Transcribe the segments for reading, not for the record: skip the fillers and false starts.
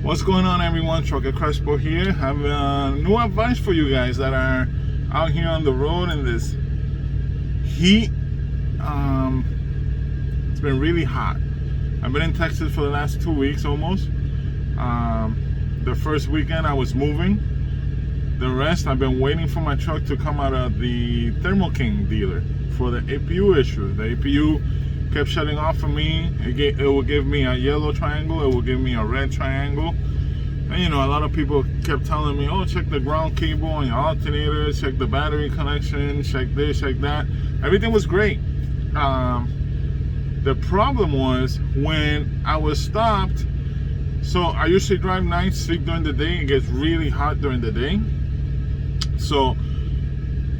What's going on, everyone? Trucker Crespo here. Have new advice for you guys that are out here on the road in this heat. It's been really hot. I've been in Texas for the last 2 weeks almost. The first weekend I was moving. The rest I've been waiting for my truck to come out of the Thermo King dealer for the APU issue. The APU kept shutting off for me. It will give me a yellow triangle, it will give me a red triangle. And you know, a lot of people kept telling me, oh, check the ground cable on your alternator, check the battery connection, check this, check that. Everything was great. The problem was when I was stopped. So I usually drive night, sleep during the day. It gets really hot during the day. So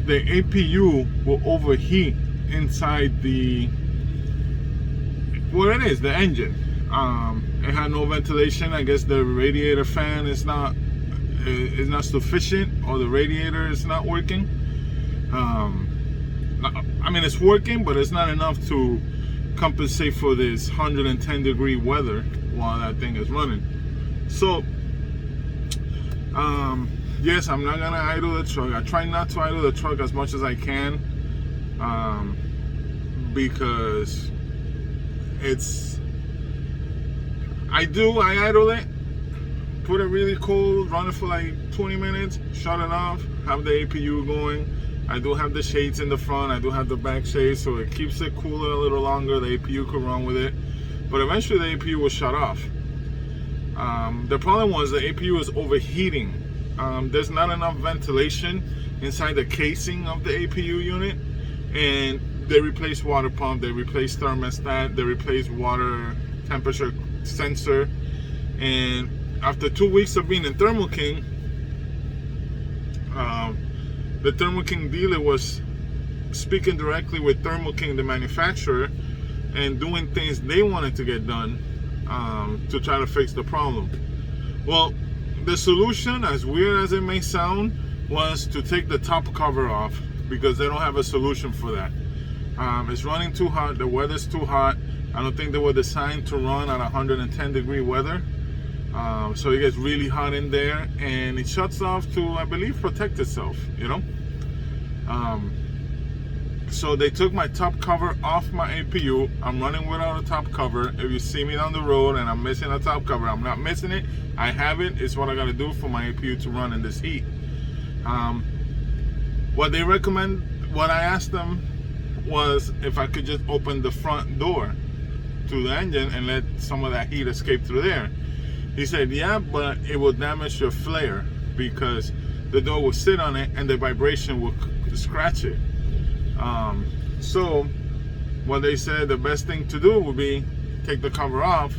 the APU will overheat inside the, what it is, the engine. It had no ventilation. I guess the radiator fan is not sufficient, or the radiator is not working. I mean, it's working, but it's not enough to compensate for this 110-degree weather while that thing is running. So yes, I'm not gonna idle the truck. I try not to idle the truck as much as I can, because I idle it, put it really cold, run it for like 20 minutes, shut it off, have the APU going. I do have the shades in the front, I do have the back shades, so it keeps it cooler a little longer. The APU could run with it, but eventually the APU will shut off. The problem was the APU is overheating. There's not enough ventilation inside the casing of the APU unit, and they replaced water pump, they replaced thermostat, they replaced water temperature sensor. And after 2 weeks of being in Thermo King, the Thermo King dealer was speaking directly with Thermo King, the manufacturer, and doing things they wanted to get done to try to fix the problem. Well, the solution, as weird as it may sound, was to take the top cover off, because they don't have a solution for that. It's running too hot, the weather's too hot. I don't think they were designed to run at 110-degree weather. So it gets really hot in there, and it shuts off to, I believe, protect itself, you know. So they took my top cover off my APU. I'm running without a top cover. If you see me down the road and I'm missing a top cover, I'm not missing it. I have it. It's what I gotta do for my APU to run in this heat. What they recommend, what I asked them was if I could just open the front door to the engine and let some of that heat escape through there. He said, yeah, but it will damage your flare, because the door will sit on it and the vibration will scratch it. So what they said the best thing to do would be take the cover off,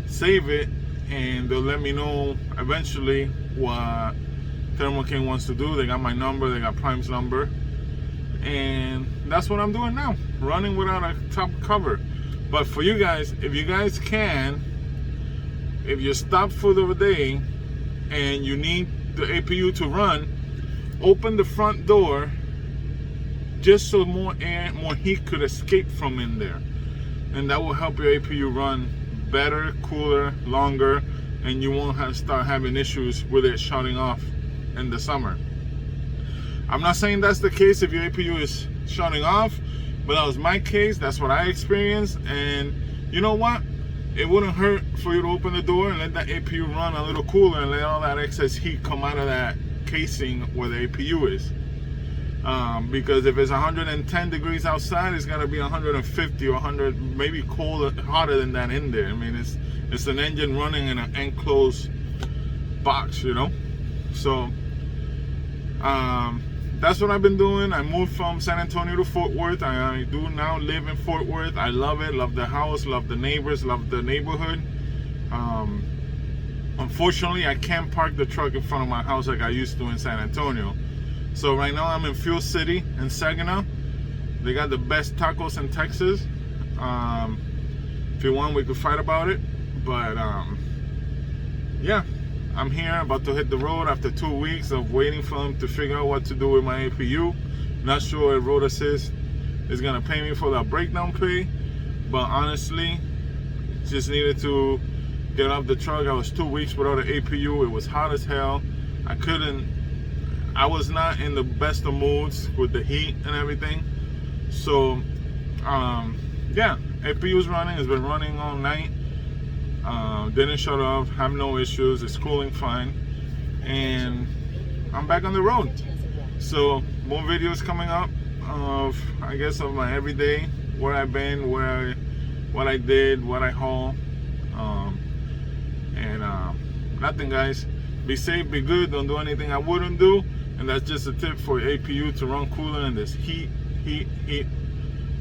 save it, and they'll let me know eventually what Thermo King wants to do. They got my number, they got Prime's number, and that's what I'm doing now, running without a top cover. But for you guys, if you guys can, if you stop for the day and you need the APU to run, open the front door just so more air, more heat could escape from in there, and that will help your APU run better, cooler, longer, and you won't start having issues with it shutting off in the summer. I'm not saying that's the case if your APU is shutting off, but that was my case. That's what I experienced, and you know what? It wouldn't hurt for you to open the door and let that APU run a little cooler and let all that excess heat come out of that casing where the APU is. Because if it's 110 degrees outside, it's gotta be 150 or 100, maybe colder, hotter than that in there. I mean, it's an engine running in an enclosed box, you know. So that's what I've been doing. I moved from San Antonio to Fort Worth. I do now live in Fort Worth. I love it, love the house, love the neighbors, love the neighborhood. Unfortunately, I can't park the truck in front of my house like I used to in San Antonio. So right now I'm in Fuel City in Saginaw. They got the best tacos in Texas. If you want, we could fight about it. But yeah, I'm here about to hit the road after 2 weeks of waiting for them to figure out what to do with my APU. Not sure if Road Assist is gonna pay me for that breakdown pay, but honestly, just needed to get off the truck. I was 2 weeks without an APU. It was hot as hell. I was not in the best of moods with the heat and everything. So yeah, APU's running. It's been running all night. Didn't shut off. Have no issues. It's cooling fine, and I'm back on the road. So more videos coming up of, I guess, of my everyday, where I've been, what I did, what I haul, and nothing, guys. Be safe, be good. Don't do anything I wouldn't do. And that's just a tip for APU to run cooler in this heat.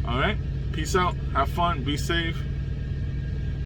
All right, peace out. Have fun. Be safe.